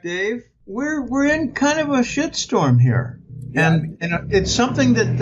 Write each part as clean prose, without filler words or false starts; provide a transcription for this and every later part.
Dave, we're in kind of a shitstorm here, and it's something that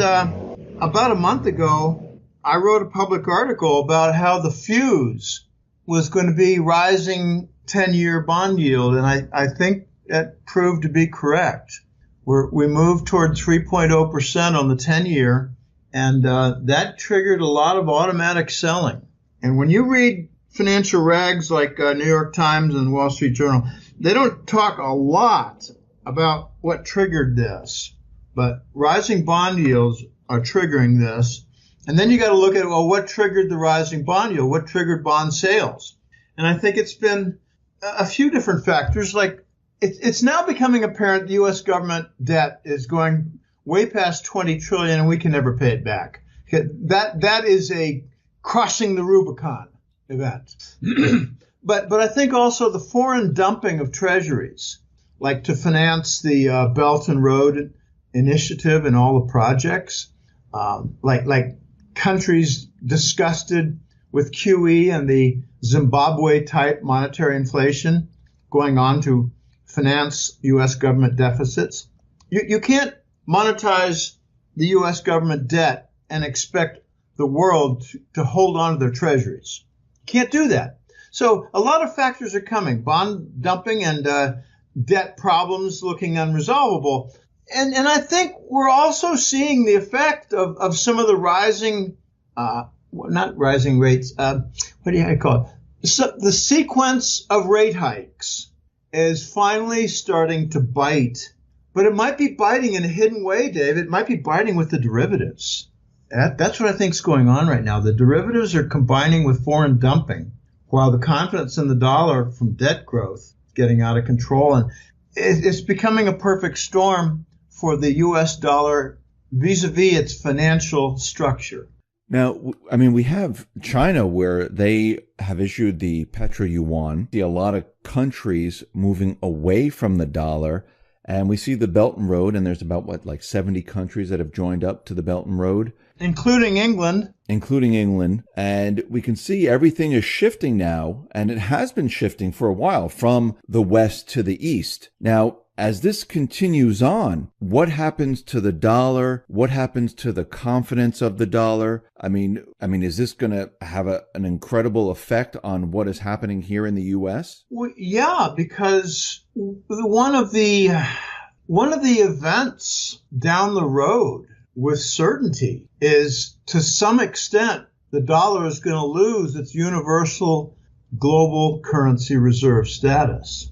about a month ago I wrote a public article about how the fuse was going to be rising 10-year bond yield, and I think that proved to be correct. We moved toward 3.0% on the 10-year, and that triggered a lot of automatic selling. And when you read financial rags like New York Times and Wall Street Journal, they don't talk a lot about what triggered this, but rising bond yields are triggering this. And then you got to look at, well, what triggered the rising bond yield? What triggered bond sales? And I think it's been a few different factors. Like it's now becoming apparent the U.S. government debt is going way past 20 trillion and we can never pay it back. That is a crossing the Rubicon event. But I think also the foreign dumping of treasuries, like to finance the Belt and Road Initiative and all the projects, like countries disgusted with QE and the Zimbabwe-type monetary inflation going on to finance U.S. government deficits. You can't monetize the U.S. government debt and expect the world to hold on to their treasuries. Can't do that. So a lot of factors are coming, bond dumping and debt problems looking unresolvable. And I think we're also seeing the effect of some of the rising, not rising rates, what do you call it? So the sequence of rate hikes is finally starting to bite. But it might be biting in a hidden way, Dave. It might be biting with the derivatives. That's what I think is going on right now. The derivatives are combining with foreign dumping, while the confidence in the dollar from debt growth is getting out of control. And it's becoming a perfect storm for the U.S. dollar vis-a-vis its financial structure. Now, I mean, we have China where they have issued the petro yuan. See a lot of countries moving away from the dollar. And we see the Belt and Road, and there's about, like 70 countries that have joined up to the Belt and Road. Including England. And we can see everything is shifting now, and it has been shifting for a while from the west to the east. Now, as this continues on, what happens to the dollar? What happens to the confidence of the dollar? I mean, is this going to have an incredible effect on what is happening here in the U.S.? Well, yeah, because one of the events down the road with certainty is, to some extent, the dollar is going to lose its universal global currency reserve status.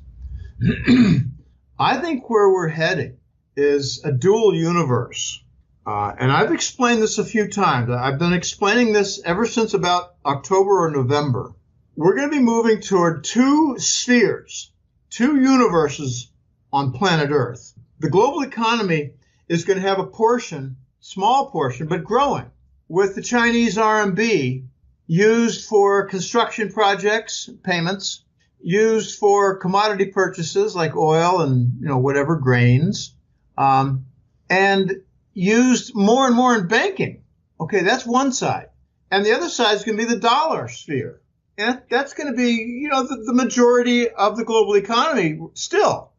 I think where we're heading is a dual universe. And I've explained this a few times. I've been explaining this ever since about October or November. We're going to be moving toward two spheres, two universes on planet Earth. The global economy is going to have a portion, small portion, but growing, with the Chinese RMB used for construction projects, payments, used for commodity purchases like oil and whatever grains, and used more and more in banking. Okay, that's one side, and the other side is going to be the dollar sphere, and that's going to be the majority of the global economy still.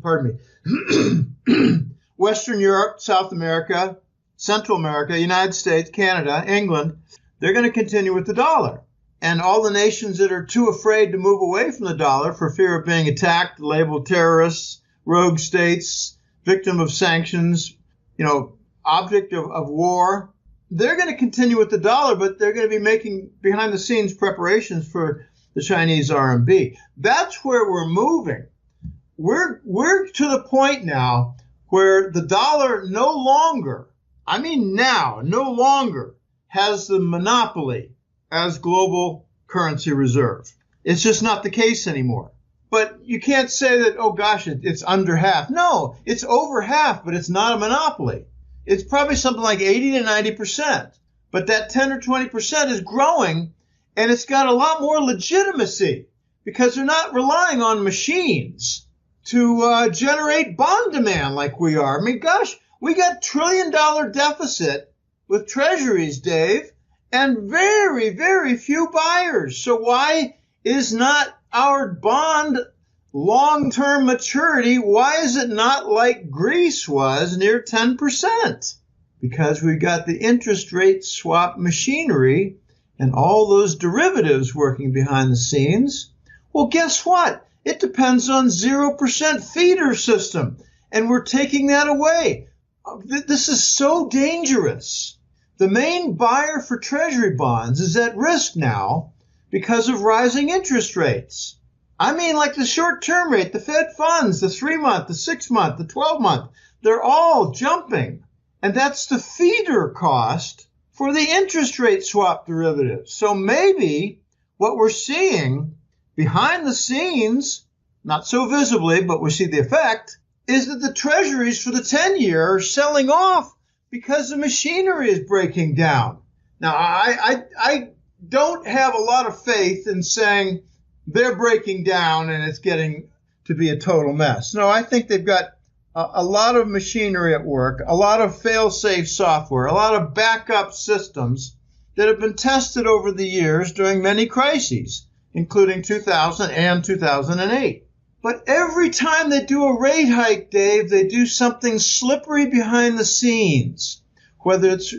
Pardon me. Western Europe, South America, Central America, United States, Canada, England, they're going to continue with the dollar. And all the nations that are too afraid to move away from the dollar for fear of being attacked, labeled terrorists, rogue states, victim of sanctions, object of war, they're going to continue with the dollar, but they're going to be making behind the scenes preparations for the Chinese RMB. That's where we're moving. We're to the point now where the dollar no longer has the monopoly as global currency reserve. It's just not the case anymore. But you can't say that, oh gosh, it's under half. No, it's over half, but it's not a monopoly. It's probably something like 80 to 90%. But that 10 or 20% is growing, and it's got a lot more legitimacy because they're not relying on machines to generate bond demand like we are. I mean, gosh, we got $1 trillion deficit with treasuries, Dave, and very, very few buyers. So why is not our bond long-term maturity, why is it not like Greece was near 10%? Because we got the interest rate swap machinery and all those derivatives working behind the scenes. Well, guess what? It depends on 0% feeder system, and we're taking that away. This is so dangerous. The main buyer for treasury bonds is at risk now because of rising interest rates. I mean, like the short-term rate, the Fed funds, the 3-month, the 6-month, the 12-month, they're all jumping. And that's the feeder cost for the interest rate swap derivatives. So maybe what we're seeing behind the scenes, not so visibly, but we see the effect, is that the treasuries for the 10-year are selling off because the machinery is breaking down. Now, I don't have a lot of faith in saying they're breaking down and it's getting to be a total mess. No, I think they've got a lot of machinery at work, a lot of fail-safe software, a lot of backup systems that have been tested over the years during many crises, including 2000 and 2008. But every time they do a rate hike, Dave, they do something slippery behind the scenes, whether it's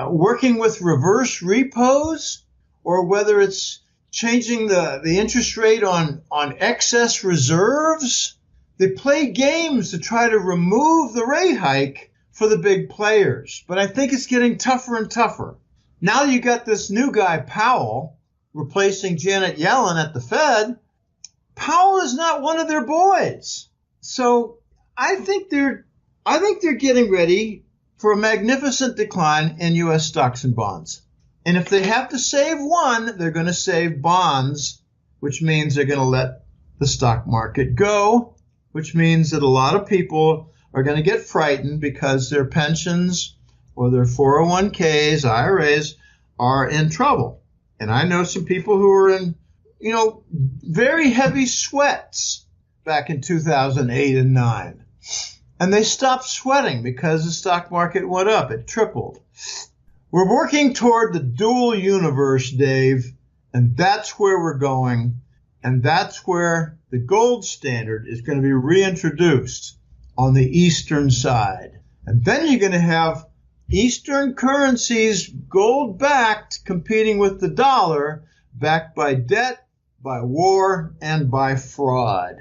working with reverse repos or whether it's changing the interest rate on excess reserves. They play games to try to remove the rate hike for the big players. But I think it's getting tougher and tougher. Now you got this new guy, Powell, replacing Janet Yellen at the Fed. Powell is not one of their boys. So I think they're getting ready for a magnificent decline in U.S. stocks and bonds. And if they have to save one, they're going to save bonds, which means they're going to let the stock market go, which means that a lot of people are going to get frightened because their pensions or their 401ks, IRAs are in trouble. And I know some people who are in, very heavy sweats back in 2008 and 9. And they stopped sweating because the stock market went up. It tripled. We're working toward the dual universe, Dave, and that's where we're going. And that's where the gold standard is going to be reintroduced on the eastern side. And then you're going to have Eastern currencies, gold-backed, competing with the dollar, backed by debt, by war, and by fraud.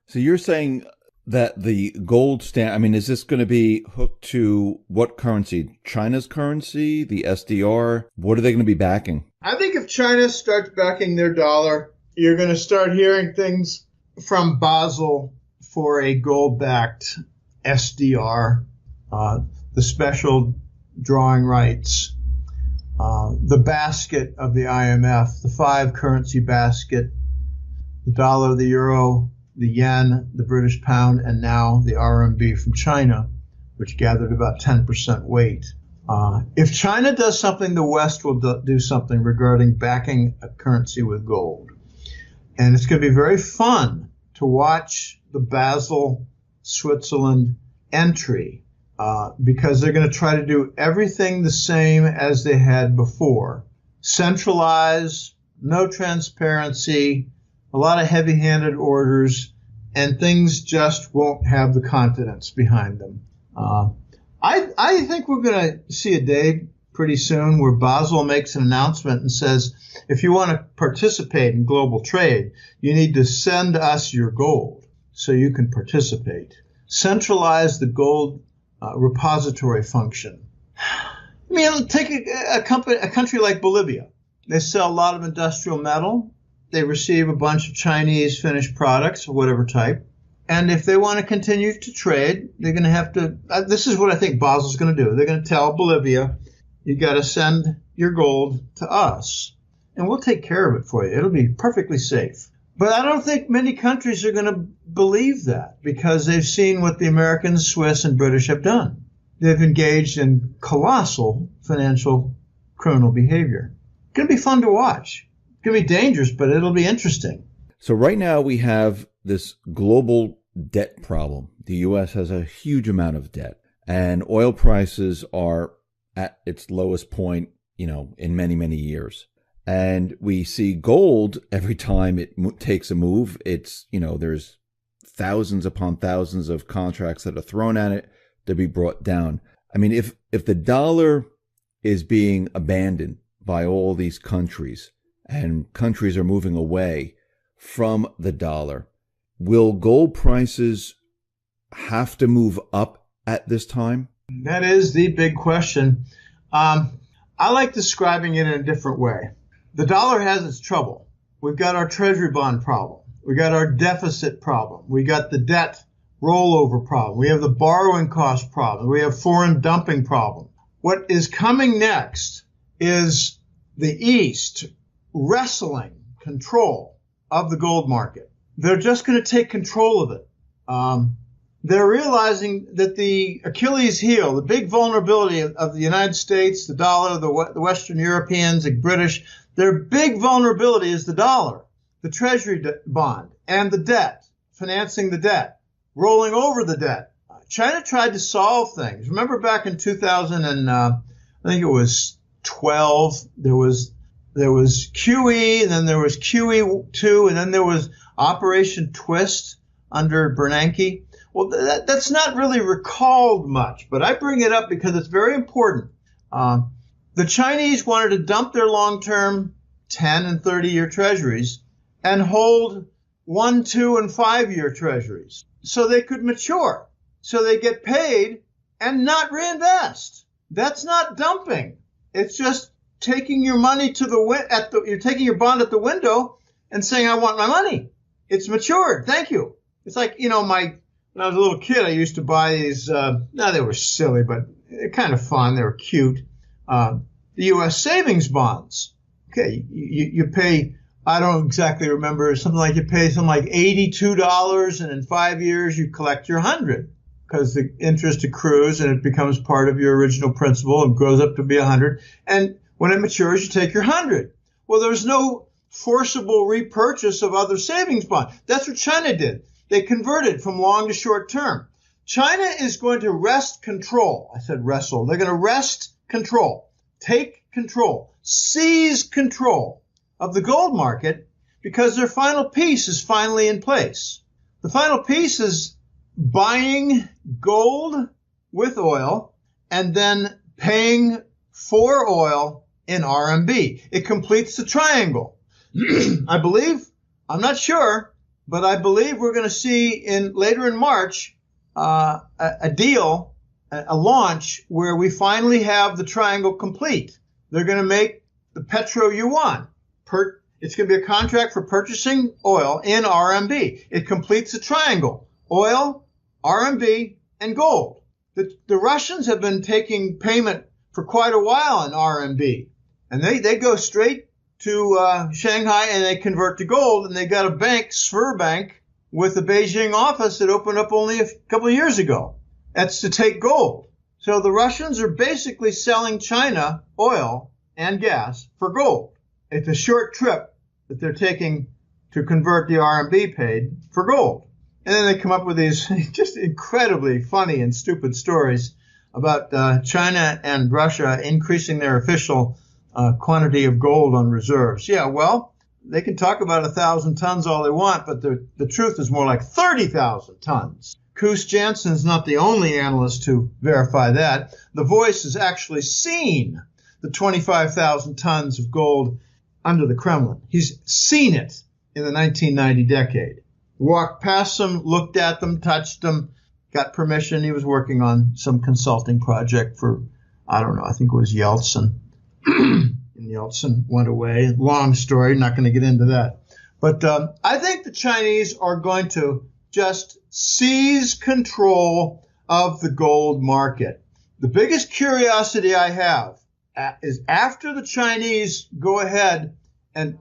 So you're saying that the gold is this going to be hooked to what currency? China's currency, the SDR? What are they going to be backing? I think if China starts backing their dollar, you're going to start hearing things from Basel for a gold-backed SDR, the special drawing rights, the basket of the IMF, the 5 currency basket, the dollar, the euro, the yen, the British pound, and now the RMB from China, which gathered about 10% weight. If China does something, the West will do something regarding backing a currency with gold. And it's going to be very fun to watch the Basel, Switzerland entry because they're going to try to do everything the same as they had before. Centralize, no transparency, a lot of heavy-handed orders, and things just won't have the confidence behind them. I think we're going to see a day pretty soon where Basel makes an announcement and says, if you want to participate in global trade, you need to send us your gold so you can participate. Centralize the gold repository function. Take a country like Bolivia. They sell a lot of industrial metal. They receive a bunch of Chinese finished products of whatever type. And if they want to continue to trade, they're going to have to, this is what I think Basel's going to do. They're going to tell Bolivia, you got to send your gold to us, and we'll take care of it for you. It'll be perfectly safe. But I don't think many countries are going to believe that because they've seen what the Americans, Swiss, and British have done. They've engaged in colossal financial criminal behavior. It's going to be fun to watch. It's going to be dangerous, but it'll be interesting. So right now we have this global debt problem. The U.S. has a huge amount of debt, and oil prices are at its lowest point, in many, many years. And we see gold every time it takes a move. It's, there's thousands upon thousands of contracts that are thrown at it to be brought down. I mean, if the dollar is being abandoned by all these countries and countries are moving away from the dollar, will gold prices have to move up at this time? That is the big question. I like describing it in a different way. The dollar has its trouble. We've got our treasury bond problem. We got our deficit problem. We got the debt rollover problem. We have the borrowing cost problem. We have foreign dumping problem. What is coming next is the East wrestling control of the gold market. They're just going to take control of it. They're realizing that the Achilles heel, the big vulnerability of the United States, the dollar, the Western Europeans, the British, their big vulnerability is the dollar, the treasury bond, and the debt, financing the debt, rolling over the debt. China tried to solve things. Remember back in 2000 and I think it was 12, there was QE, and then there was QE2, and then there was Operation Twist under Bernanke. Well, that's not really recalled much, but I bring it up because it's very important. The Chinese wanted to dump their long-term 10 and 30-year treasuries and hold 1, 2, and 5-year treasuries so they could mature, so they get paid and not reinvest. That's not dumping. It's just taking your money you're taking your bond at the window and saying, I want my money. It's matured. Thank you. It's like, when I was a little kid, I used to buy these, they were silly, but they're kind of fun. They were cute. The U.S. savings bonds. Okay, you pay, I don't exactly remember, you pay something like $82, and in 5 years you collect your 100 because the interest accrues and it becomes part of your original principal and grows up to be 100. And when it matures, you take your 100. Well, there's no forcible repurchase of other savings bonds. That's what China did. They converted from long to short term. China is going to wrest control. I said wrestle. They're going to wrest control, take control, seize control of the gold market because their final piece is finally in place. The final piece is buying gold with oil and then paying for oil in RMB. It completes the triangle. I believe, I'm not sure, but I believe we're going to see later in March a deal, a launch where we finally have the triangle complete. They're going to make the petro yuan. It's going to be a contract for purchasing oil in RMB. It completes the triangle: oil, RMB, and gold. The Russians have been taking payment for quite a while in RMB, and they go straight to Shanghai and they convert to gold, and they got a bank, Sberbank, with a Beijing office that opened up only a couple of years ago. That's to take gold. So the Russians are basically selling China oil and gas for gold. It's a short trip that they're taking to convert the RMB paid for gold. And then they come up with these just incredibly funny and stupid stories about China and Russia increasing their official quantity of gold on reserves. Yeah, well, they can talk about 1,000 tons all they want, but the truth is more like 30,000 tons. Koos Jansen's not the only analyst to verify that. The Voice has actually seen the 25,000 tons of gold under the Kremlin. He's seen it in the 1990 decade. Walked past them, looked at them, touched them, got permission. He was working on some consulting project for, I don't know, I think it was Yeltsin. And Yeltsin went away. Long story, not going to get into that. But I think the Chinese are going to just seize control of the gold market. The biggest curiosity I have is after the Chinese go ahead and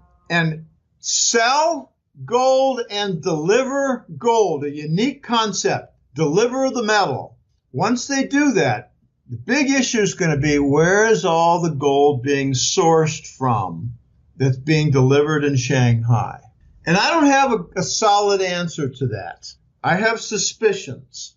sell gold and deliver gold, a unique concept, deliver the metal. Once they do that, the big issue is going to be, where is all the gold being sourced from that's being delivered in Shanghai? And I don't have a solid answer to that. I have suspicions.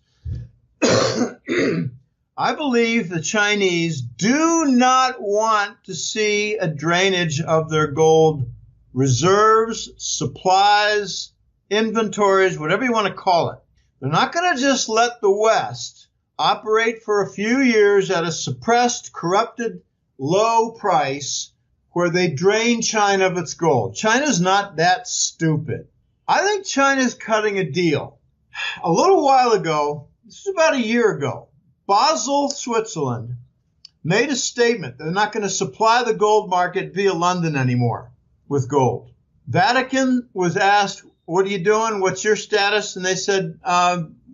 I believe the Chinese do not want to see a drainage of their gold reserves, supplies, inventories, whatever you want to call it. They're not going to just let the West operate for a few years at a suppressed, corrupted, low price where they drain China of its gold. China's not that stupid. I think China's cutting a deal. A little while ago, this is about a year ago, Basel, Switzerland, made a statement they're not going to supply the gold market via London anymore with gold. Vatican was asked, what are you doing? What's your status? And they said,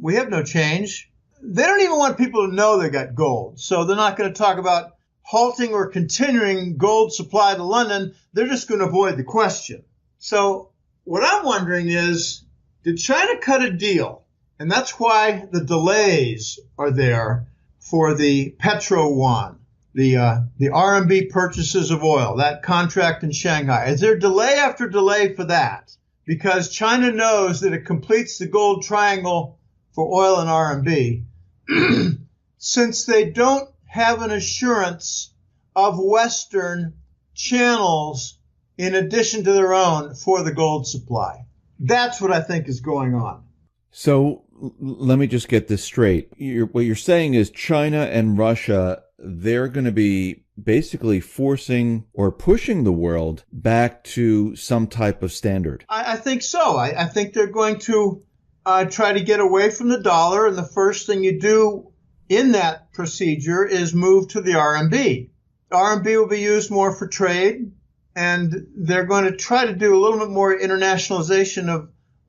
we have no change. They don't even want people to know they got gold. So they're not going to talk about halting or continuing gold supply to London. They're just going to avoid the question. So what I'm wondering is, did China cut a deal? And that's why the delays are there for the petro yuan, the RMB purchases of oil, that contract in Shanghai. Is there delay after delay for that? Because China knows that it completes the gold triangle for oil and RMB since they don't have an assurance of Western channels in addition to their own for the gold supply. That's what I think is going on. So let me just get this straight. What you're saying is China and Russia, they're going to be basically forcing or pushing the world back to some type of standard. I think so. I think they're going to try to get away from the dollar, and the first thing you do in that procedure is move to the RMB. RMB will be used more for trade, and they're going to try to do a little bit more internationalization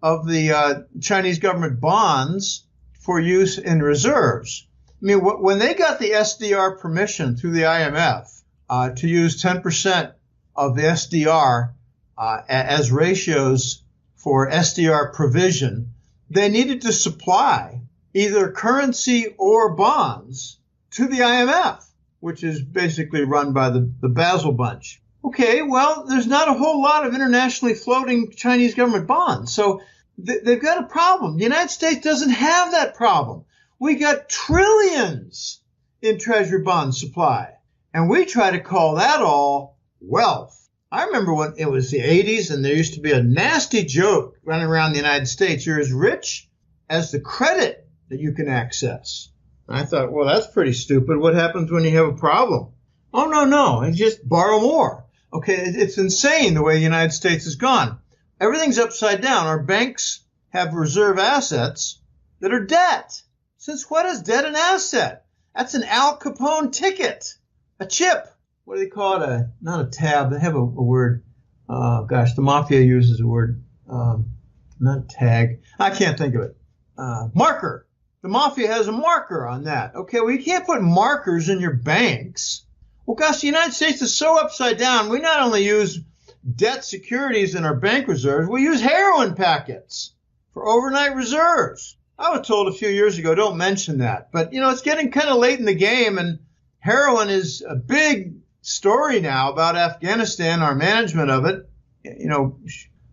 of the Chinese government bonds for use in reserves. I mean, when they got the SDR permission through the IMF to use 10% of the SDR as ratios for SDR provision, they needed to supply either currency or bonds to the IMF, which is basically run by the Basel bunch. Okay, well, there's not a whole lot of internationally floating Chinese government bonds. So they've got a problem. The United States doesn't have that problem. We got trillions in treasury bond supply, and we try to call that all wealth. I remember when it was the 80s, and there used to be a nasty joke running around the United States. You're as rich as the credit that you can access. And I thought, well, that's pretty stupid. What happens when you have a problem? Oh, no, it's just borrow more. Okay, it's insane the way the United States has gone. Everything's upside down. Our banks have reserve assets that are debt. Since when is debt an asset? That's an Al Capone ticket, a chip. What do they call it? Not a tab. They have a word. The mafia uses a word. Not tag. I can't think of it. Marker. The mafia has a marker on that. Okay, well, you can't put markers in your banks. Well, gosh, the United States is so upside down. We not only use debt securities in our bank reserves, we use heroin packets for overnight reserves. I was told a few years ago, don't mention that. But, it's getting kind of late in the game, and heroin is a big story now about Afghanistan, our management of it,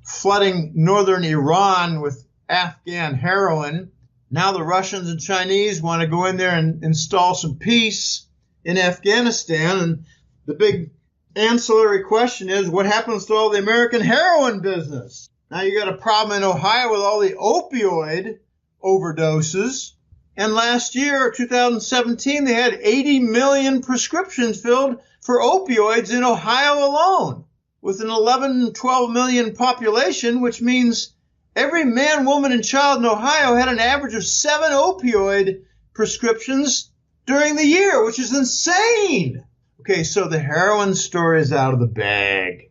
flooding northern Iran with Afghan heroin. Now the Russians and Chinese want to go in there and install some peace in Afghanistan. And the big ancillary question is, what happens to all the American heroin business? Now you got a problem in Ohio with all the opioid overdoses. And last year, 2017, they had 80 million prescriptions filled for opioids in Ohio alone, with an 11, 12 million population, which means every man, woman, and child in Ohio had an average of 7 opioid prescriptions during the year, which is insane. Okay, so the heroin story is out of the bag.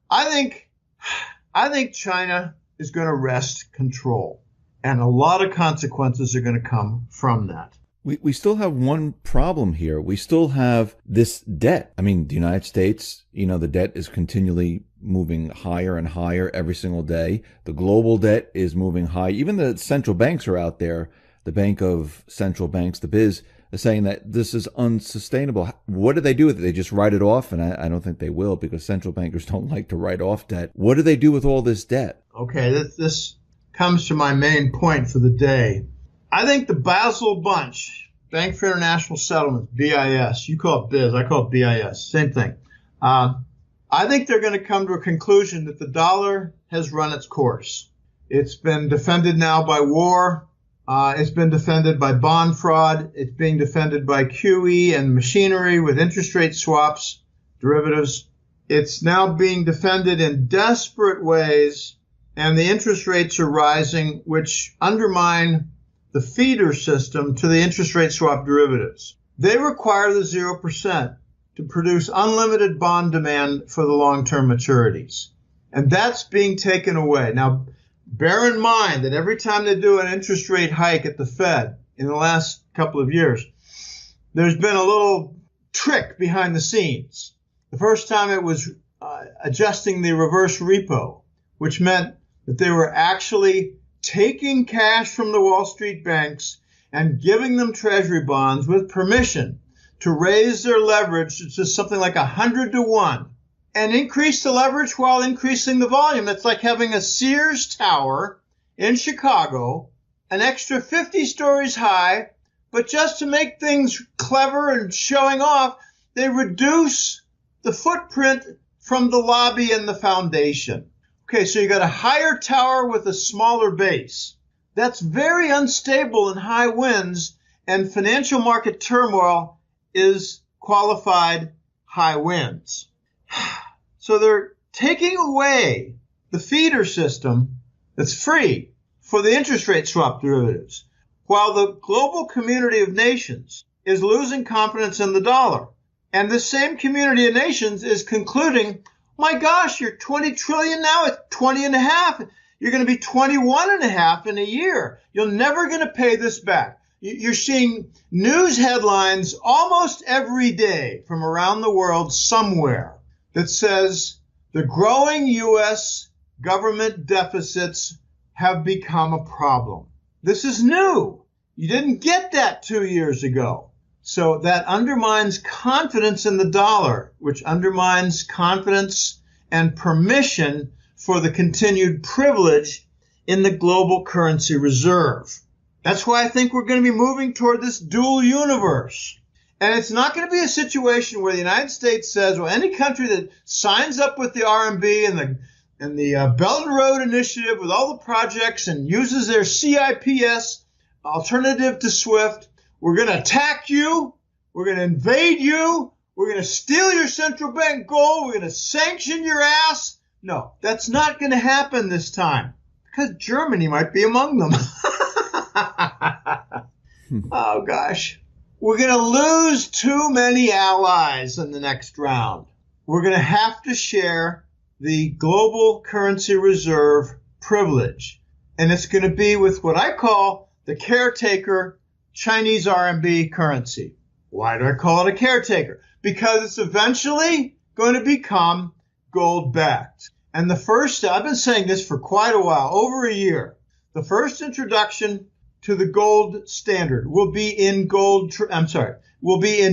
I think China is going to wrest control, and a lot of consequences are going to come from that. We still have one problem here. We still have this debt. I mean, the United States, the debt is continually moving higher and higher every single day. The global debt is moving high. Even the central banks are out there. The Bank of Central Banks, the BIZ, are saying that this is unsustainable. What do they do with it? They just write it off? And I don't think they will, because central bankers don't like to write off debt. What do they do with all this debt? Okay, this comes to my main point for the day. I think the Basel bunch, Bank for International Settlements, BIS. You call it BIS, I call it BIS. Same thing. I think they're going to come to a conclusion that the dollar has run its course. It's been defended now by war. It's been defended by bond fraud. It's being defended by QE and machinery with interest rate swaps, derivatives. It's now being defended in desperate ways, and the interest rates are rising, which undermine the feeder system to the interest rate swap derivatives. They require the 0% to produce unlimited bond demand for the long-term maturities. And that's being taken away. Now, bear in mind that every time they do an interest rate hike at the Fed in the last couple of years, there's been a little trick behind the scenes. The first time it was adjusting the reverse repo, which meant that they were actually taking cash from the Wall Street banks and giving them treasury bonds with permission to raise their leverage to something like 100 to 1 and increase the leverage while increasing the volume. That's like having a Sears Tower in Chicago, an extra 50 stories high, but just to make things clever and showing off, they reduce the footprint from the lobby and the foundation. Okay, so you got a higher tower with a smaller base. That's very unstable in high winds, and financial market turmoil is qualified high winds. So they're taking away the feeder system that's free for the interest rate swap derivatives, while the global community of nations is losing confidence in the dollar. And the same community of nations is concluding, my gosh, you're 20 trillion now, it's 20 and a half. You're going to be 21 and a half in a year. You're never going to pay this back. You're seeing news headlines almost every day from around the world somewhere that says the growing U.S. government deficits have become a problem. This is new. You didn't get that 2 years ago. So that undermines confidence in the dollar, which undermines confidence and permission for the continued privilege in the global currency reserve. That's why I think we're going to be moving toward this dual universe. And it's not going to be a situation where the United States says, well, any country that signs up with the RMB and the Belt and Road Initiative with all the projects and uses their CIPS alternative to SWIFT, we're going to attack you. We're going to invade you. We're going to steal your central bank gold. We're going to sanction your ass. No, that's not going to happen this time because Germany might be among them. Oh, gosh. We're going to lose too many allies in the next round. We're going to have to share the global currency reserve privilege. And it's going to be with what I call the caretaker Chinese RMB currency. Why do I call it a caretaker? Because it's eventually going to become gold-backed. And I've been saying this for quite a while, over a year. The first introduction to the gold standard will be in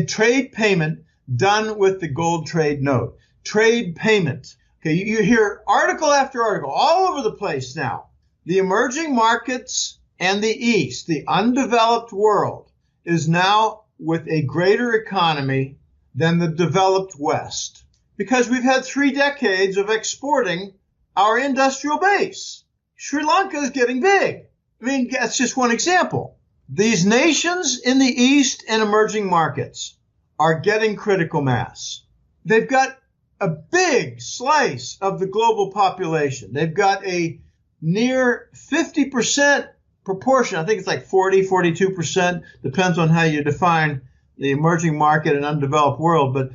trade payment done with the gold trade note. Trade payment. Okay, you hear article after article all over the place now. The emerging markets and the East, the undeveloped world, is now with a greater economy than the developed West. Because we've had 3 decades of exporting our industrial base. Sri Lanka is getting big. I mean, that's just one example. These nations in the East and emerging markets are getting critical mass. They've got a big slice of the global population. They've got a near 50% proportion. I think it's like 40, 42%. Depends on how you define the emerging market and undeveloped world. But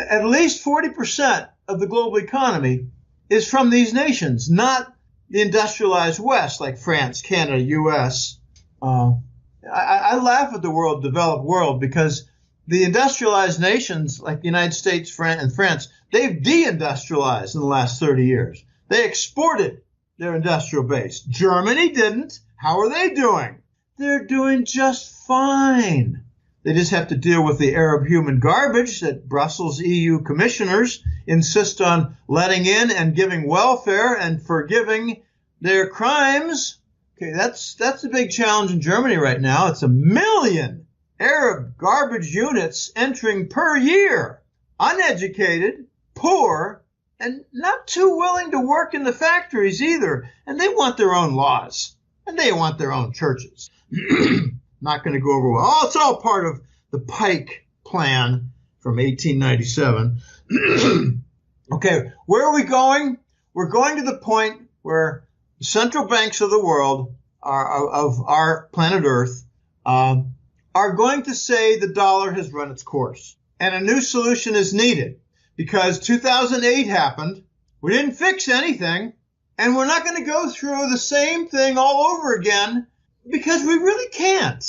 at least 40% of the global economy is from these nations, not the industrialized West like France, Canada, U.S. I laugh at the word developed world because the industrialized nations like the United States and France, they've deindustrialized in the last 30 years. They exported their industrial base. Germany didn't. How are they doing? They're doing just fine. They just have to deal with the Arab human garbage that Brussels EU commissioners insist on letting in and giving welfare and forgiving their crimes. Okay, that's a big challenge in Germany right now. It's 1 million Arab garbage units entering per year, uneducated, poor, and not too willing to work in the factories either. And they want their own laws, and they want their own churches. Not going to go over well. Oh, it's all part of the Pike Plan from 1897. Okay, where are we going? We're going to the point where the central banks of the world, of our planet Earth, are going to say the dollar has run its course. And a new solution is needed because 2008 happened. We didn't fix anything. And we're not going to go through the same thing all over again because we really can't.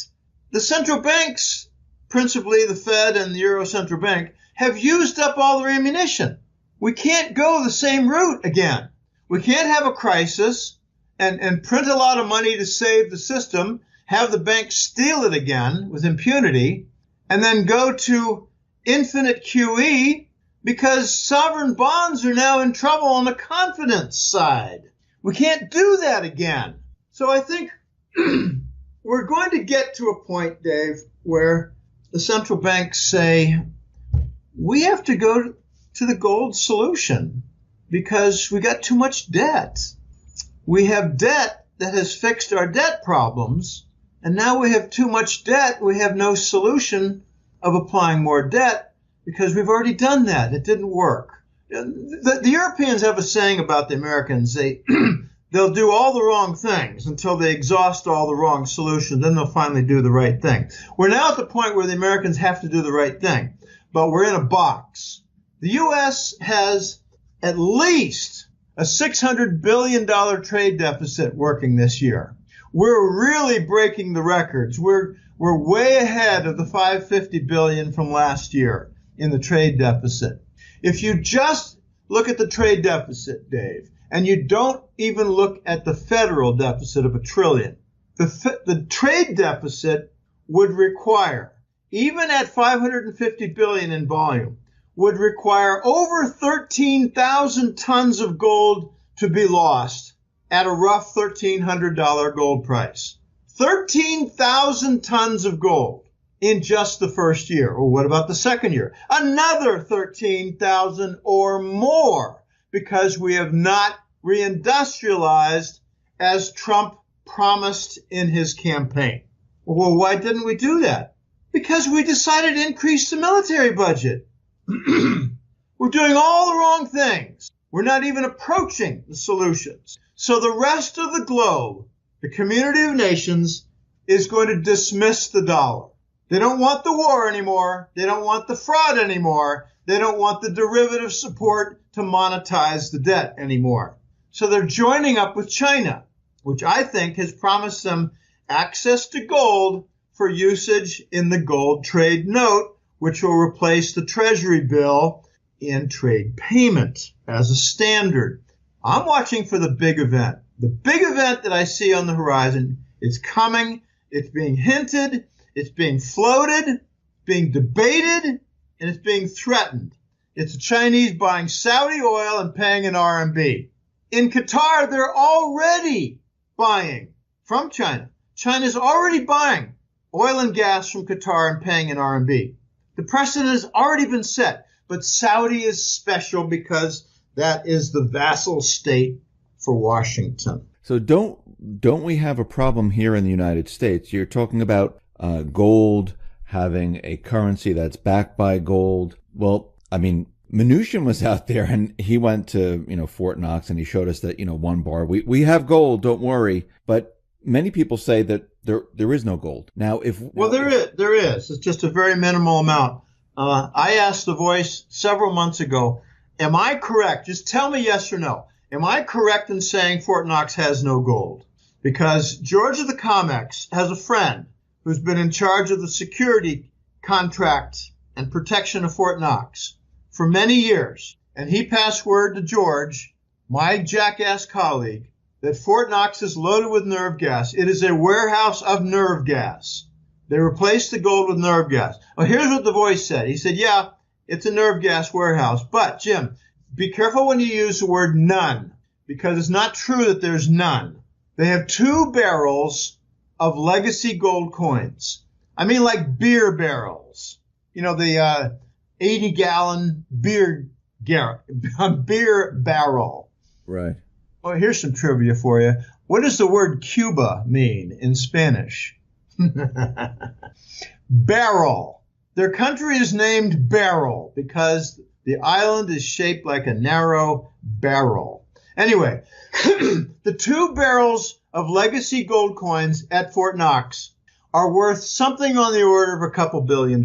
The central banks, principally the Fed and the Euro Central Bank, have used up all their ammunition. We can't go the same route again. We can't have a crisis and print a lot of money to save the system, have the banks steal it again with impunity, and then go to infinite QE because sovereign bonds are now in trouble on the confidence side. We can't do that again. So I think we're going to get to a point, Dave, where the central banks say, we have to go to the gold solution because we got too much debt. We have debt that has fixed our debt problems, and now we have too much debt. We have no solution of applying more debt because we've already done that. It didn't work. The Europeans have a saying about the Americans. They'll do all the wrong things until they exhaust all the wrong solutions. Then they'll finally do the right thing. We're now at the point where the Americans have to do the right thing, but we're in a box. The U.S. has at least a $600 billion trade deficit working this year. We're really breaking the records. We're way ahead of the $550 billion from last year in the trade deficit. If you just look at the trade deficit, Dave, and you don't even look at the federal deficit of $1 trillion, the trade deficit would require, even at $550 billion in volume, would require over 13,000 tons of gold to be lost at a rough $1,300 gold price. 13,000 tons of gold in just the first year. Or what about the second year? Another 13,000 or more, because we have not reindustrialized as Trump promised in his campaign. Well, why didn't we do that? Because we decided to increase the military budget. We're doing all the wrong things. We're not even approaching the solutions. So the rest of the globe, the community of nations, is going to dismiss the dollar. They don't want the war anymore. They don't want the fraud anymore. They don't want the derivative support to monetize the debt anymore. So they're joining up with China, which I think has promised them access to gold for usage in the gold trade note, which will replace the Treasury bill in trade payment as a standard. I'm watching for the big event. The big event that I see on the horizon is coming. It's being hinted. It's being floated, being debated, and it's being threatened. It's the Chinese buying Saudi oil and paying in RMB. In Qatar, they're already buying from China. China's already buying oil and gas from Qatar and paying in RMB. The precedent has already been set, but Saudi is special because that is the vassal state for Washington. So don't we have a problem here in the United States? You're talking about gold, having a currency that's backed by gold. Well, I mean, Mnuchin was out there and he went to, Fort Knox and he showed us that, one bar, we have gold, don't worry. But many people say that there is no gold. Now, there is. It's just a very minimal amount. I asked The Voice several months ago, am I correct? Just tell me yes or no. Am I correct in saying Fort Knox has no gold? Because George of the Comex has a friend who's been in charge of the security contract and protection of Fort Knox for many years. And he passed word to George, my jackass colleague, that Fort Knox is loaded with nerve gas. It is a warehouse of nerve gas. They replaced the gold with nerve gas. Well, here's what The Voice said. He said, yeah, it's a nerve gas warehouse. But, Jim, be careful when you use the word none, because it's not true that there's none. They have 2 barrels of legacy gold coins. I mean like beer barrels. You know, the 80-gallon beer barrel. Right. Well, here's some trivia for you. What does the word Cuba mean in Spanish? Barrel. Their country is named Barrel because the island is shaped like a narrow barrel. Anyway, the 2 barrels of legacy gold coins at Fort Knox are worth something on the order of a couple $2 billion,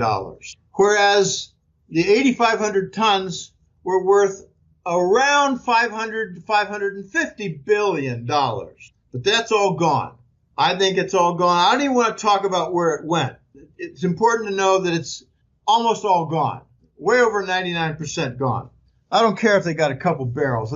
whereas the 8,500 tons were worth around $500 to $550 billion. But that's all gone. I think it's all gone. I don't even want to talk about where it went. It's important to know that it's almost all gone. Way over 99% gone. I don't care if they got a couple barrels.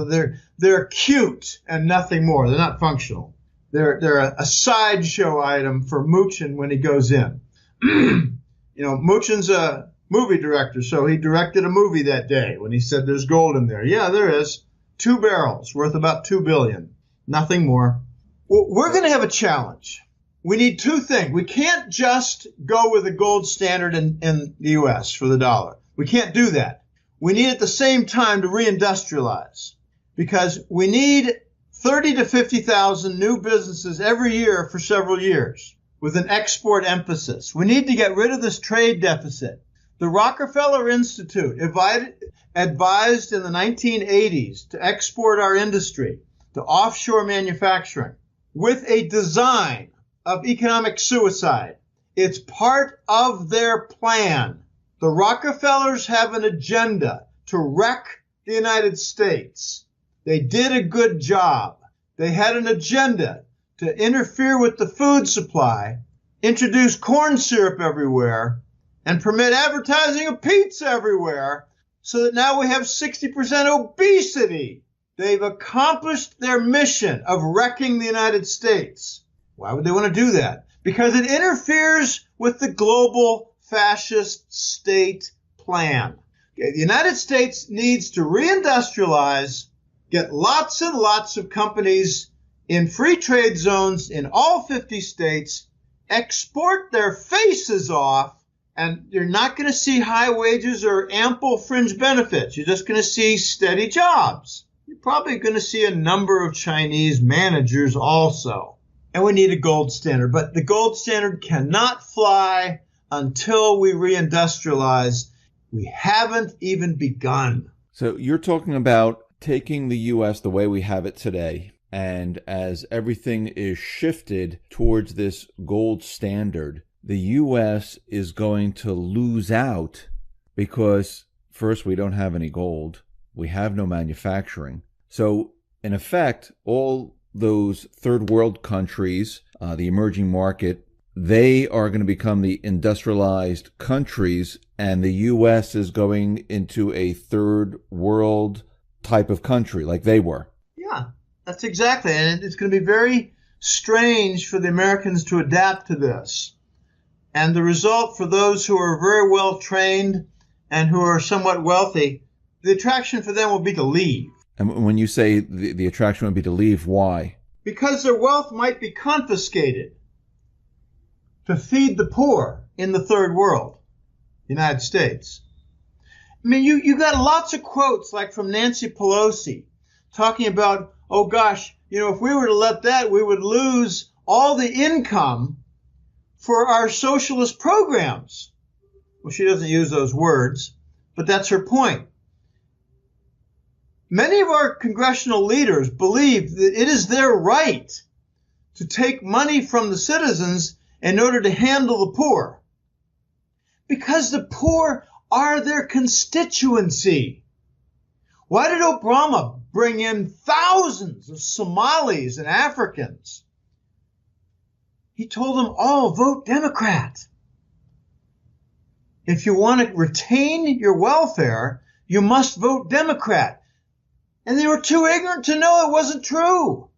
They're cute and nothing more. They're not functional. They're a sideshow item for Muchin when he goes in. You know, Muchin's a movie director, so he directed a movie that day when he said there's gold in there. Yeah, there is. 2 barrels worth about $2 billion. Nothing more. Well, we're going to have a challenge. We need 2 things. We can't just go with the gold standard in the U.S. for the dollar. We can't do that. We need at the same time to reindustrialize because we need 30 to 50,000 new businesses every year for several years with an export emphasis. We need to get rid of this trade deficit. The Rockefeller Institute advised in the 1980s to export our industry to offshore manufacturing with a design of economic suicide. It's part of their plan. The Rockefellers have an agenda to wreck the United States. They did a good job. They had an agenda to interfere with the food supply, introduce corn syrup everywhere, and permit advertising of pizza everywhere so that now we have 60% obesity. They've accomplished their mission of wrecking the United States. Why would they want to do that? Because it interferes with the global fascist state plan. Okay, the United States needs to reindustrialize, get lots and lots of companies in free trade zones in all 50 states, export their faces off, and you're not going to see high wages or ample fringe benefits. You're just going to see steady jobs. You're probably going to see a number of Chinese managers also. And we need a gold standard. But the gold standard cannot fly until we reindustrialize. We haven't even begun. So you're talking about taking the U.S. the way we have it today, and as everything is shifted towards this gold standard, the U.S. is going to lose out because, first, we don't have any gold. We have no manufacturing. So, in effect, all those third world countries, the emerging market, they are going to become the industrialized countries, and the U.S. is going into a third world type of country like they were. Yeah, that's exactly. And it's going to be very strange for the Americans to adapt to this. And the result for those who are very well trained and who are somewhat wealthy, the attraction for them will be to leave. And when you say the attraction would be to leave, why? Because their wealth might be confiscated to feed the poor in the third world, United States. I mean, you got lots of quotes like from Nancy Pelosi talking about, oh gosh, you know, if we were to let that, we would lose all the income for our socialist programs. Well, she doesn't use those words, but that's her point. Many of our congressional leaders believe that it is their right to take money from the citizens in order to handle the poor, because the poor are their constituency. Why did Obama bring in thousands of Somalis and Africans? He told them all, vote Democrat. If you want to retain your welfare, you must vote Democrat. And they were too ignorant to know it wasn't true.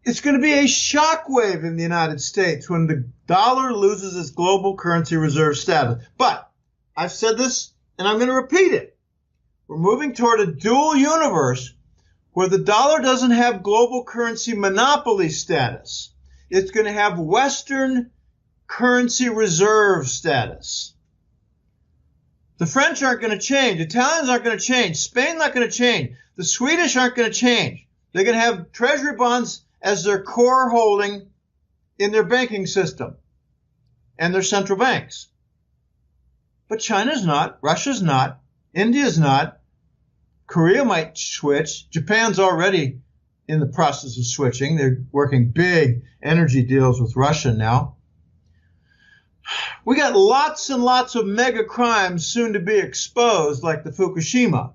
It's going to be a shockwave in the United States when the dollar loses its global currency reserve status. But I've said this, and I'm going to repeat it. We're moving toward a dual universe where the dollar doesn't have global currency monopoly status. It's going to have Western currency reserve status. The French aren't going to change. Italians aren't going to change. Spain not going to change. The Swedish aren't going to change. They're going to have treasury bonds as their core holding in their banking system and their central banks. But China's not. Russia's not. India's not. Korea might switch. Japan's already in the process of switching. They're working big energy deals with Russia now. We got lots and lots of mega crimes soon to be exposed, like the Fukushima,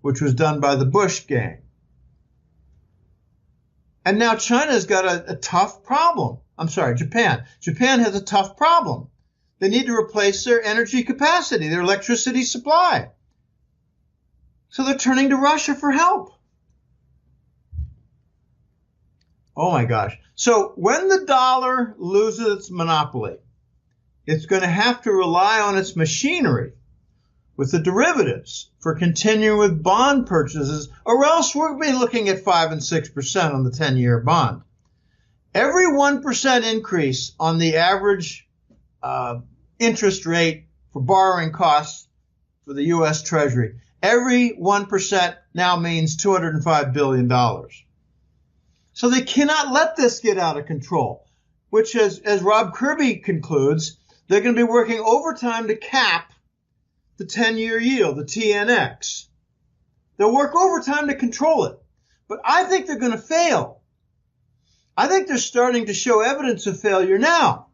which was done by the Bush gang. And now China's got a tough problem. I'm sorry, Japan. Japan has a tough problem. They need to replace their energy capacity, their electricity supply. So they're turning to Russia for help. Oh my gosh. So when the dollar loses its monopoly, it's going to have to rely on its machinery with the derivatives for continuing with bond purchases, or else we'll be looking at 5 and 6% on the 10-year bond. Every 1% increase on the average interest rate for borrowing costs for the U.S. Treasury, every 1% now means $205 billion. So they cannot let this get out of control, which, as Rob Kirby concludes, they're going to be working overtime to cap the 10-year yield, the TNX. They'll work overtime to control it. But I think they're going to fail. I think they're starting to show evidence of failure now.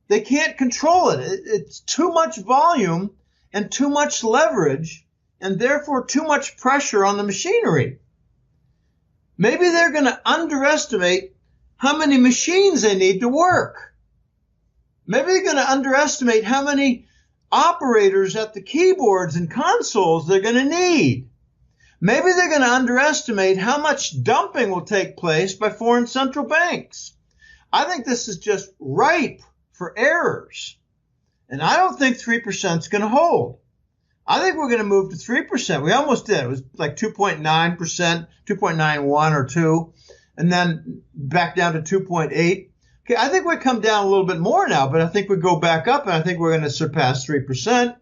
They can't control it. It's too much volume and too much leverage, and therefore too much pressure on the machinery. Maybe they're going to underestimate how many machines they need to work. Maybe they're going to underestimate how many operators at the keyboards and consoles they're going to need. Maybe they're going to underestimate how much dumping will take place by foreign central banks. I think this is just ripe for errors. And I don't think 3% is going to hold. I think we're going to move to 3%. We almost did. It was like 2.9%, 2.91 or 2, and then back down to 2.8. Okay, I think we come down a little bit more now, but I think we go back up, and I think we're going to surpass 3%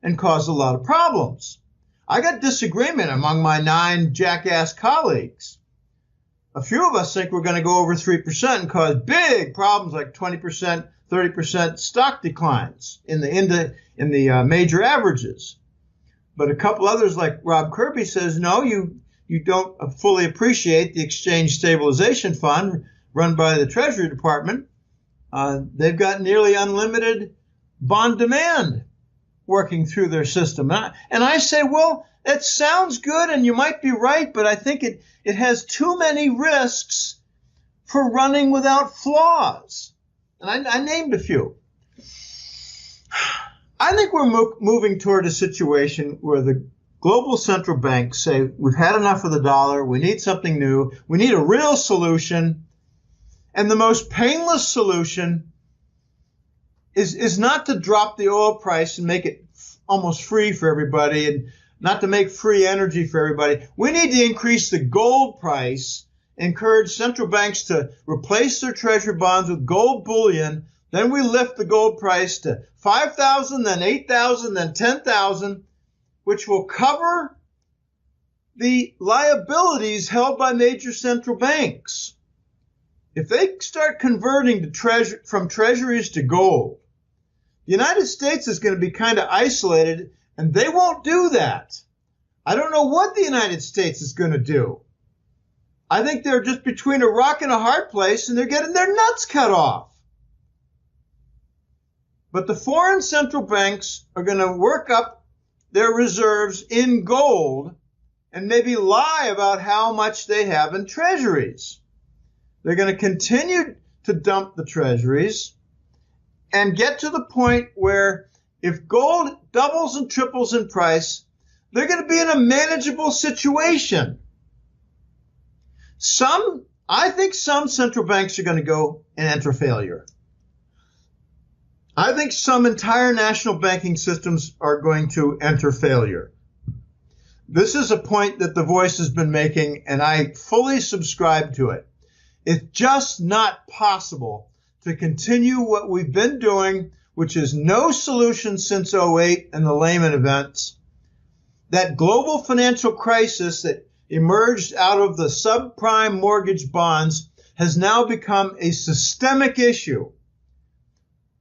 and cause a lot of problems. I got disagreement among my 9 jackass colleagues. A few of us think we're going to go over 3% and cause big problems like 20%, 30% stock declines in the major averages. But a couple others, like Rob Kirby, says, no, you don't fully appreciate the Exchange Stabilization Fund run by the Treasury Department. They've got nearly unlimited bond demand working through their system. And I say, well, it sounds good and you might be right, but I think it has too many risks for running without flaws. And I named a few. I think we're moving toward a situation where the global central banks say, we've had enough of the dollar, we need something new, we need a real solution. And the most painless solution is not to drop the oil price and make it almost free for everybody and not to make free energy for everybody. We need to increase the gold price, encourage central banks to replace their treasury bonds with gold bullion. Then we lift the gold price to 5,000, then 8,000, then 10,000, which will cover the liabilities held by major central banks. If they start converting from treasuries to gold, the United States is going to be kind of isolated, and they won't do that. I don't know what the United States is going to do. I think they're just between a rock and a hard place, and they're getting their nuts cut off. But the foreign central banks are going to work up their reserves in gold and maybe lie about how much they have in treasuries. They're going to continue to dump the treasuries and get to the point where if gold doubles and triples in price, they're going to be in a manageable situation. I think some central banks are going to go and enter failure. I think some entire national banking systems are going to enter failure. This is a point that The Voice has been making, and I fully subscribe to it. It's just not possible to continue what we've been doing, which is no solution since '08 and the Lehman events. That global financial crisis that emerged out of the subprime mortgage bonds has now become a systemic issue.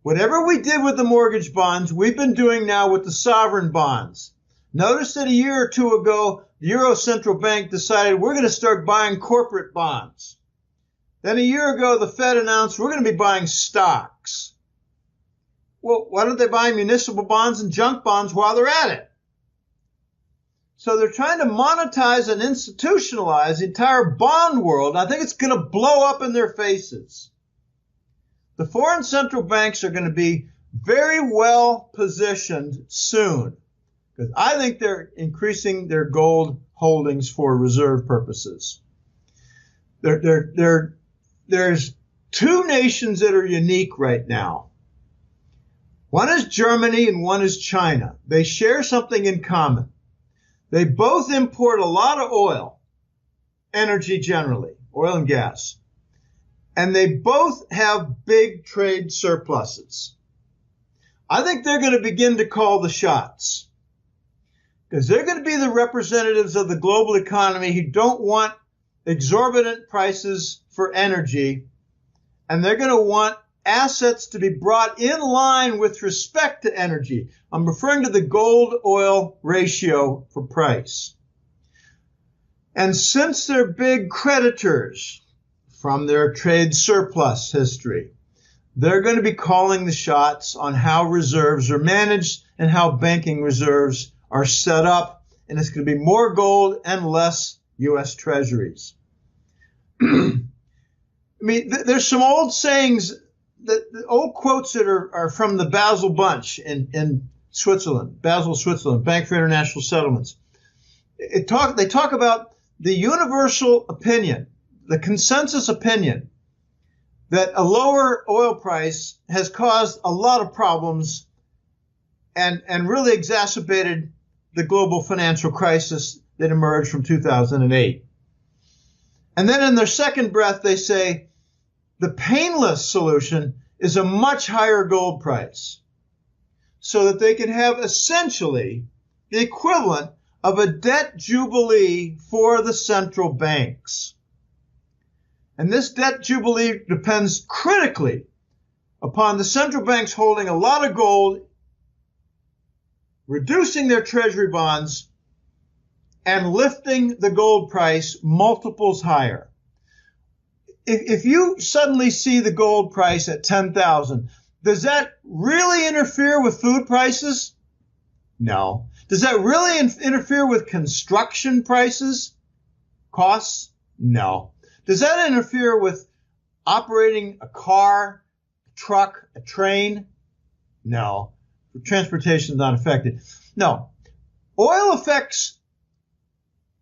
Whatever we did with the mortgage bonds, we've been doing now with the sovereign bonds. Notice that a year or two ago, the Euro Central Bank decided we're going to start buying corporate bonds. Then a year ago, the Fed announced we're going to be buying stocks. Well, why don't they buy municipal bonds and junk bonds while they're at it? So they're trying to monetize and institutionalize the entire bond world. I think it's going to blow up in their faces. The foreign central banks are going to be very well positioned soon, because I think they're increasing their gold holdings for reserve purposes. There's two nations that are unique right now. One is Germany and one is China. They share something in common. They both import a lot of oil, energy generally, oil and gas. And they both have big trade surpluses. I think they're going to begin to call the shots, because they're going to be the representatives of the global economy who don't want exorbitant prices for energy, and they're going to want assets to be brought in line with respect to energy. I'm referring to the gold-oil ratio for price. And since they're big creditors from their trade surplus history, they're going to be calling the shots on how reserves are managed and how banking reserves are set up. And it's going to be more gold and less U.S. treasuries. I mean, there's some old sayings, the old quotes that are from the Basel Bunch in Switzerland, Basel, Switzerland, Bank for International Settlements. They talk about the universal opinion, the consensus opinion, that a lower oil price has caused a lot of problems and really exacerbated the global financial crisis that emerged from 2008. And then in their second breath, they say the painless solution is a much higher gold price, so that they can have essentially the equivalent of a debt jubilee for the central banks. And this debt jubilee depends critically upon the central banks holding a lot of gold, reducing their treasury bonds, and lifting the gold price multiples higher. If you suddenly see the gold price at 10,000, does that really interfere with food prices? No. Does that really interfere with construction prices, costs? No. Does that interfere with operating a car, a truck, a train? No. Transportation is not affected. No. Oil affects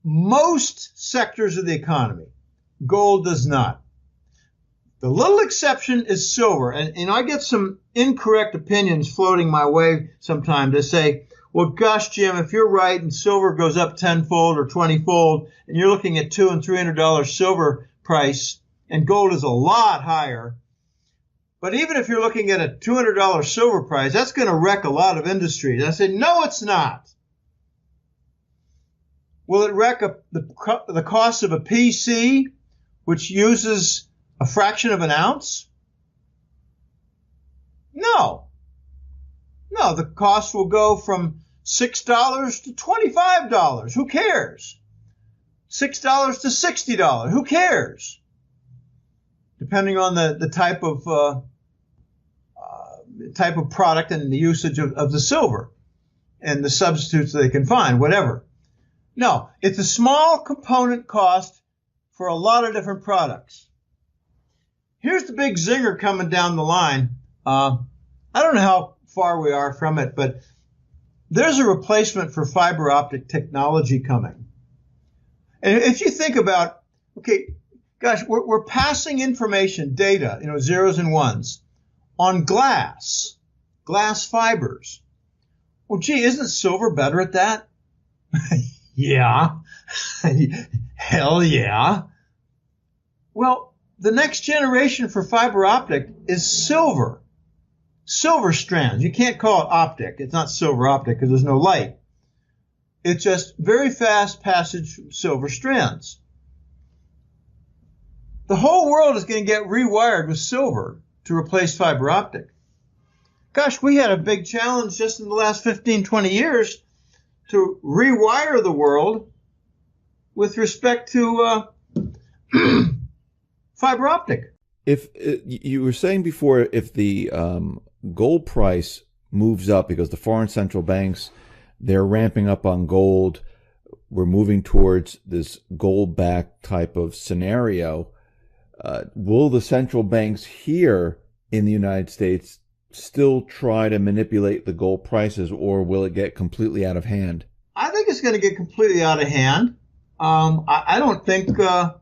most sectors of the economy. Gold does not. The little exception is silver. And I get some incorrect opinions floating my way sometimes. They say, well, gosh, Jim, if you're right and silver goes up tenfold or 20-fold, and you're looking at $200 and $300 silver price, and gold is a lot higher. But even if you're looking at a $200 silver price, that's going to wreck a lot of industries. I say, no, it's not. Will it wreck the cost of a PC, which uses a fraction of an ounce? No. No, the cost will go from $6 to $25. Who cares? $6 to $60. Who cares? Depending on the type of product and the usage of the silver and the substitutes they can find, whatever. No, it's a small component cost for a lot of different products. Here's the big zinger coming down the line. I don't know how far we are from it, but there's a replacement for fiber optic technology coming. And if you think about, okay, gosh, we're passing information, data, zeros and ones, on glass fibers. Well, gee, isn't silver better at that? Yeah. Hell yeah. Well, the next generation for fiber optic is silver strands. You can't call it optic. It's not silver optic because there's no light. It's just very fast passage silver strands. The whole world is going to get rewired with silver to replace fiber optic. Gosh, we had a big challenge just in the last 15, 20 years to rewire the world with respect to fiber optic. If you were saying before, if the gold price moves up because the foreign central banks, they're ramping up on gold, we're moving towards this gold-backed type of scenario, will the central banks here in the United States still try to manipulate the gold prices, or will it get completely out of hand? I think it's going to get completely out of hand. I don't think the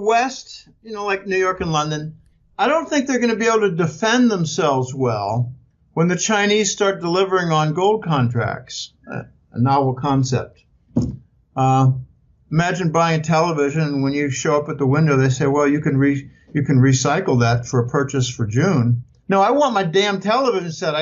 West, like New York and London, I don't think they're going to be able to defend themselves well when the Chinese start delivering on gold contracts. A novel concept. Imagine buying a television, and when you show up at the window, they say, well, you can recycle that for a purchase for June. No, I want my damn television set.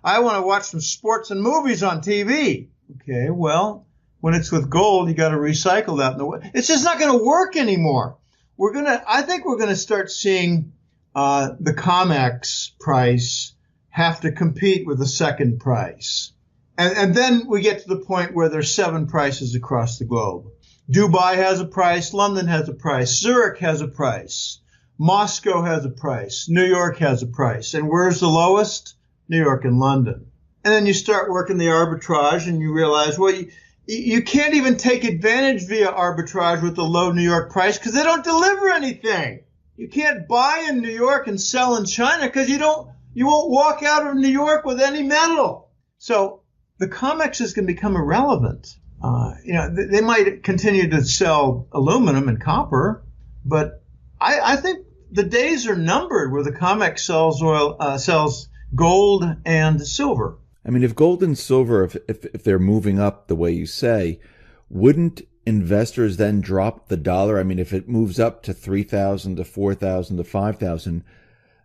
I want to watch some sports and movies on TV. Okay, well, when it's with gold, you got to recycle that. It's just not going to work anymore. I think we're going to start seeing the COMEX price have to compete with the second price. And then we get to the point where there's 7 prices across the globe. Dubai has a price, London has a price, Zurich has a price, Moscow has a price, New York has a price. And where's the lowest? New York and London. And then you start working the arbitrage and you realize, well, you can't even take advantage via arbitrage with the low New York price because they don't deliver anything. You can't buy in New York and sell in China because you won't walk out of New York with any metal. So the COMEX is going to become irrelevant. They might continue to sell aluminum and copper, but I think the days are numbered where the COMEX sells gold and silver. I mean, if gold and silver, if they're moving up the way you say, wouldn't investors then drop the dollar? I mean, if it moves up to 3,000 to 4,000 to 5,000,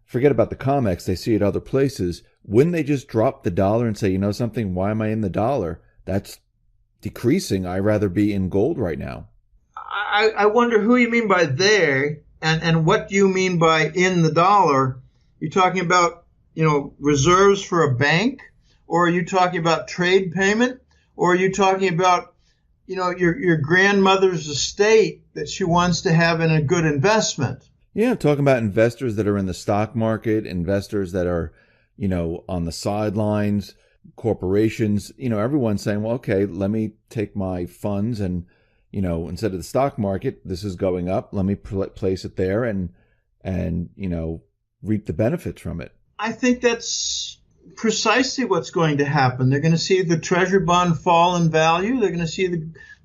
forget about the COMEX. They see it other places. Wouldn't they just drop the dollar and say, you know something, why am I in the dollar? That's decreasing. I'd rather be in gold right now. I wonder who you mean by there, and what do you mean by in the dollar? You talking about, reserves for a bank, or are you talking about trade payment, or are you talking about, your grandmother's estate that she wants to have in a good investment? Yeah, I'm talking about investors that are in the stock market, investors that are, on the sidelines, corporations, everyone's saying, well, okay, let me take my funds and, instead of the stock market, this is going up. Let me place it there and reap the benefits from it. I think that's precisely what's going to happen. They're going to see the treasury bond fall in value. They're going to see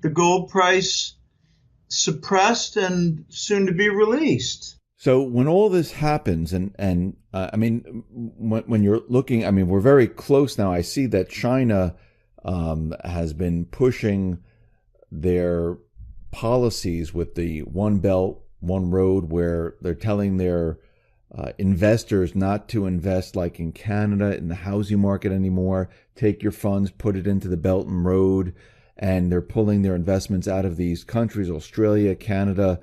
the gold price suppressed and soon to be released. So when all this happens, and I mean, when you're looking, I mean, we're very close now. I see that China has been pushing their policies with the One Belt, One Road, where they're telling their investors not to invest like in Canada in the housing market anymore. Take your funds, put it into the Belt and Road, and they're pulling their investments out of these countries, Australia, Canada,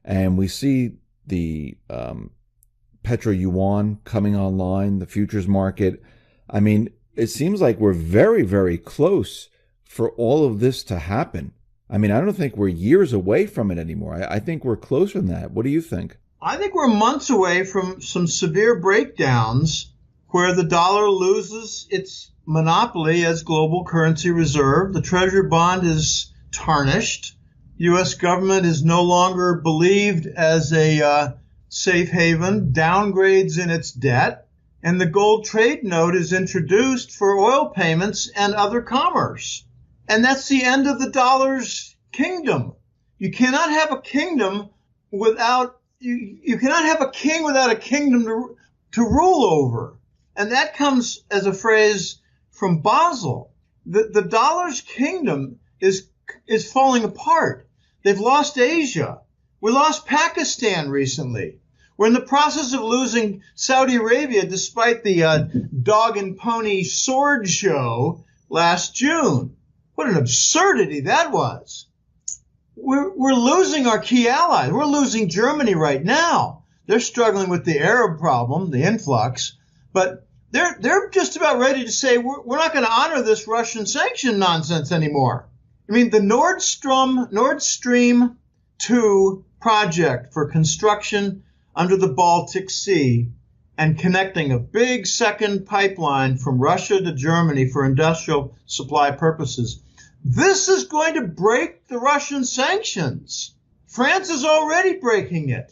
and we see the petro yuan coming online, the futures market. I mean, it seems like we're very, very close for all of this to happen. I mean, I don't think we're years away from it anymore. I think we're closer than that. What do you think? I think we're months away from some severe breakdowns where the dollar loses its monopoly as global currency reserve. The treasury bond is tarnished. U.S. government is no longer believed as a safe haven, downgrades in its debt, and the gold trade note is introduced for oil payments and other commerce. And that's the end of the dollar's kingdom. You cannot have a kingdom without, you cannot have a king without a kingdom to rule over. And that comes as a phrase from Basel. The dollar's kingdom is falling apart. They've lost Asia. We lost Pakistan recently. We're in the process of losing Saudi Arabia despite the dog and pony sword show last June. What an absurdity that was. We're losing our key allies. We're losing Germany right now. They're struggling with the Arab problem, the influx, but they're just about ready to say we're not going to honor this Russian sanction nonsense anymore. I mean, the Nord Stream 2 project for construction under the Baltic Sea and connecting a big second pipeline from Russia to Germany for industrial supply purposes. This is going to break the Russian sanctions. France is already breaking it.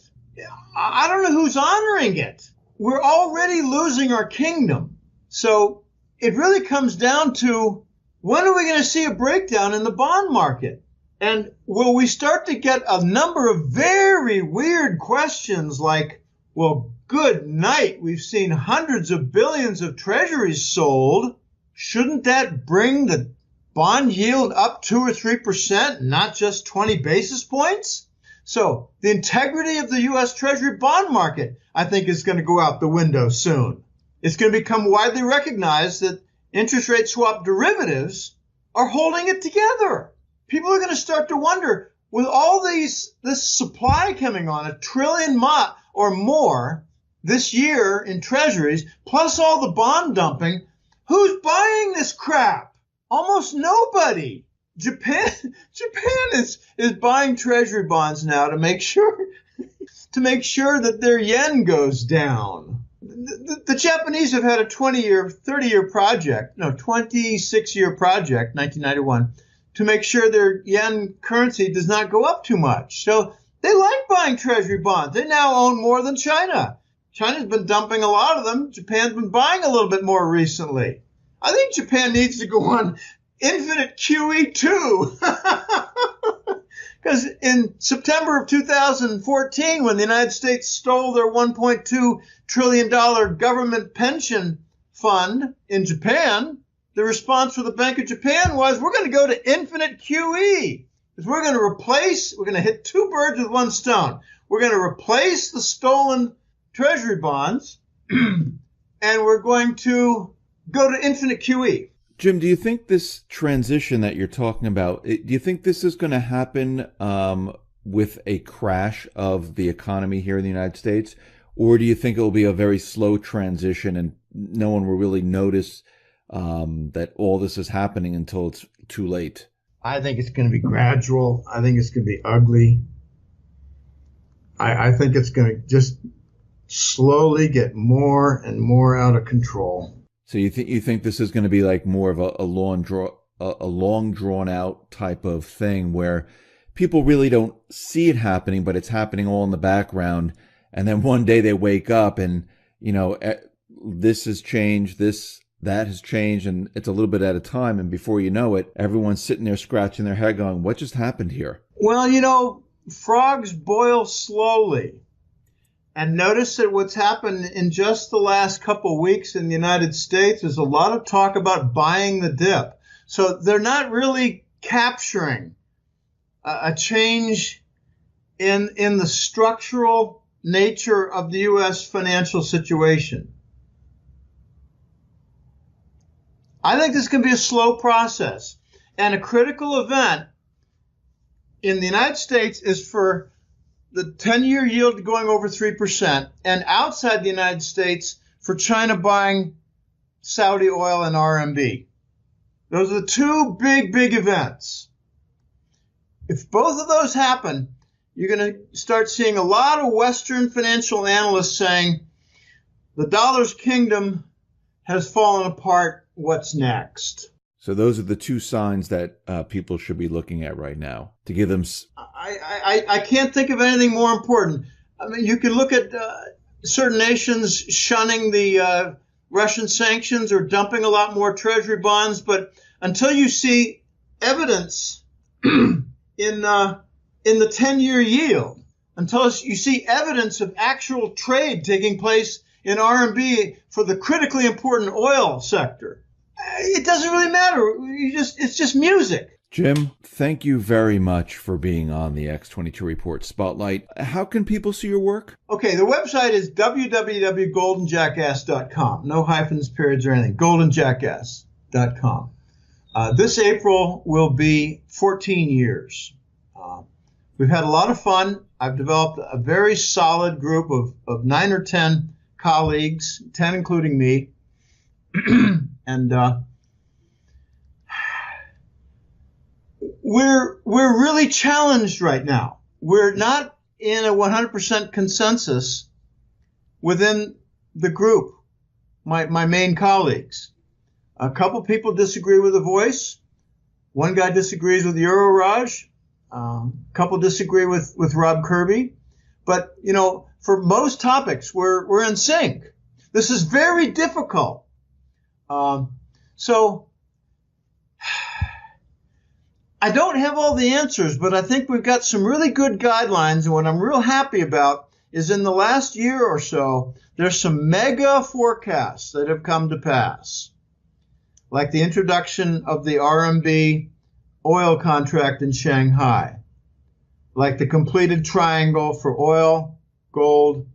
I don't know who's honoring it. We're already losing our kingdom. So it really comes down to, when are we going to see a breakdown in the bond market? And will we start to get a number of very weird questions like, well, good night, we've seen hundreds of billions of treasuries sold. Shouldn't that bring the bond yield up 2 or 3%, not just 20 basis points? So the integrity of the U.S. Treasury bond market, I think, is going to go out the window soon. It's going to become widely recognized that interest rate swap derivatives are holding it together. People are going to start to wonder, with all this supply coming on, $1 trillion or more this year in treasuries, plus all the bond dumping, who's buying this crap? Almost nobody. Japan is buying treasury bonds now to make sure that their yen goes down. The Japanese have had a 26-year project, 1991, to make sure their yen currency does not go up too much. So they like buying treasury bonds. They now own more than China. China's been dumping a lot of them. Japan's been buying a little bit more recently. I think Japan needs to go on infinite QE too. Because in September of 2014, when the United States stole their $1.2 trillion government pension fund in Japan, the response from the Bank of Japan was, we're going to go to infinite QE. Because we're going to hit two birds with one stone. We're going to replace the stolen treasury bonds, and we're going to go to infinite QE. Jim, do you think this transition that you're talking about, do you think this is going to happen with a crash of the economy here in the United States? Or do you think it will be a very slow transition and no one will really notice that all this is happening until it's too late? I think it's going to be gradual. I think it's going to be ugly. I think it's going to just slowly get more and more out of control. So you think this is going to be like more of a long drawn out type of thing where people really don't see it happening, but it's happening all in the background. And then one day they wake up and, this has changed, that has changed, and it's a little bit at a time. And before you know it, everyone's sitting there scratching their head going, what just happened here? Well, frogs boil slowly. And notice that what's happened in just the last couple of weeks in the United States is a lot of talk about buying the dip. So they're not really capturing a change in the structural nature of the U.S. financial situation. I think this can be a slow process. And a critical event in the United States is for the 10-year yield going over 3%, and outside the United States for China buying Saudi oil and RMB. Those are the two big events. If both of those happen, you're going to start seeing a lot of Western financial analysts saying the dollar's kingdom has fallen apart. What's next? So those are the two signs that people should be looking at right now to give them. I can't think of anything more important. I mean, you can look at certain nations shunning the Russian sanctions or dumping a lot more treasury bonds, but until you see evidence in the 10-year yield, until you see evidence of actual trade taking place in RMB for the critically important oil sector, it doesn't really matter. It's just music. Jim, thank you very much for being on the X22 Report Spotlight. How can people see your work? Okay, the website is www.goldenjackass.com. No hyphens, periods, or anything. goldenjackass.com. This April will be 14 years. We've had a lot of fun. I've developed a very solid group of 9 or 10 colleagues, 10 including me. And we're really challenged right now. We're not in a 100% consensus within the group, my main colleagues. A couple people disagree with the voice. One guy disagrees with Euroraj. A couple disagree with Rob Kirby. But, you know, for most topics, we're in sync. This is very difficult. So I don't have all the answers, but I think we've got some really good guidelines. And what I'm real happy about is in the last year or so, there's some mega forecasts that have come to pass, like the introduction of the RMB oil contract in Shanghai, like the completed triangle for oil, gold,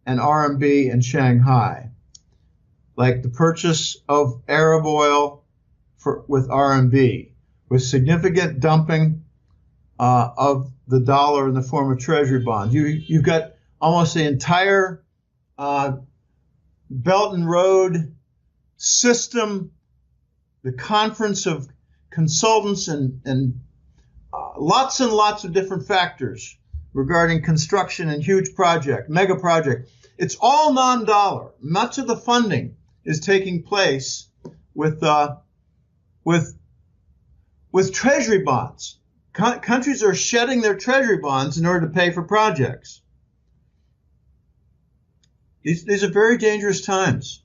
and RMB in Shanghai, like the purchase of Arab oil with RMB, with significant dumping of the dollar in the form of treasury bonds. You've got almost the entire Belt and Road system, the conference of consultants and lots of different factors regarding construction and huge project, mega project. It's all non-dollar. Much of the funding is taking place with treasury bonds. Countries are shedding their treasury bonds in order to pay for projects. These are very dangerous times.